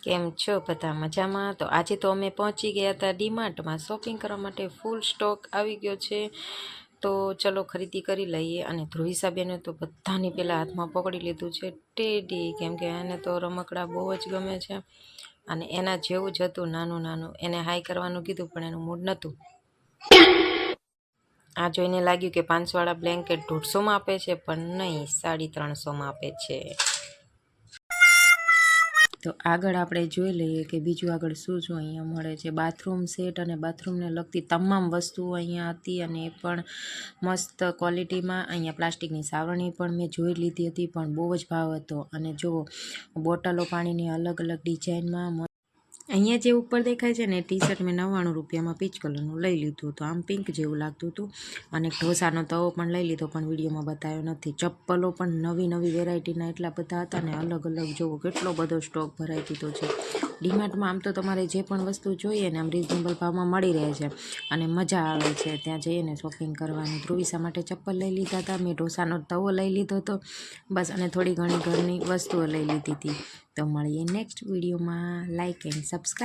કેમ છો બધા મજામાં? તો આજે તો અમે પહોંચી ગયા હતા ડીમાર્ટમાં શોપિંગ કરવા માટે. ફૂલ સ્ટોક આવી ગયો છે, તો ચલો ખરીદી કરી લઈએ. અને ધ્રુવિસાબેને તો બધાની પહેલાં હાથમાં પકડી લીધું છે ટેડી, કેમ કે એને તો રમકડા બહુ જ ગમે છે અને એના જેવું જ હતું નાનું નાનું. એને હાઈ કરવાનું કીધું પણ એનું મૂડ નહોતું. આ જોઈને લાગ્યું કે 500વાળા બ્લેન્કેટ 150માં આપે છે, પણ નહીં, 350માં આપે છે. તો આગળ આપણે જોઈ લઈએ કે બીજું આગળ શું શું અહીંયા મળે છે. બાથરૂમ સેટ અને બાથરૂમને લગતી તમામ વસ્તુઓ અહીંયા હતી, અને એ પણ મસ્ત ક્વોલિટીમાં. અહીંયા પ્લાસ્ટિકની સાવરણી પણ મેં જોઈ લીધી હતી, પણ બહુ જ ભાવ હતો. અને જુઓ, બોટલો પાણીની અલગ અલગ ડિઝાઇનમાં. અહીંયા જે ઉપર દેખાય છે ને ટી શર્ટ મેં 99 રૂપિયામાં પીચ કલરનું લઈ લીધું હતું. આમ પિંક જેવું લાગતું હતું. અને ઢોસાનો તવો પણ લઈ લીધો, પણ વિડીયોમાં બતાવ્યો નથી. ચપ્પલો પણ નવી નવી વેરાયટીના એટલા બધા હતા ને, અલગ અલગ જુઓ કેટલો બધો સ્ટોક ભરાઈ દીધો છે ડીમાર્ટમાં. આમ તો તમારે જે પણ વસ્તુ જોઈએ ને આમ રિઝનેબલ ભાવમાં મળી રહે છે અને મજા આવે છે ત્યાં જઈએ ને શોપિંગ કરવાની. ધ્રુવિસા માટે ચપ્પલ લઈ લીધા હતા, મેં ઢોસાનો તવો લઈ લીધો હતો બસ, અને થોડી ઘણી ઘરની વસ્તુઓ લઈ લીધી હતી. તો મળીએ નેક્સ્ટ વિડીયોમાં. Like and subscribe.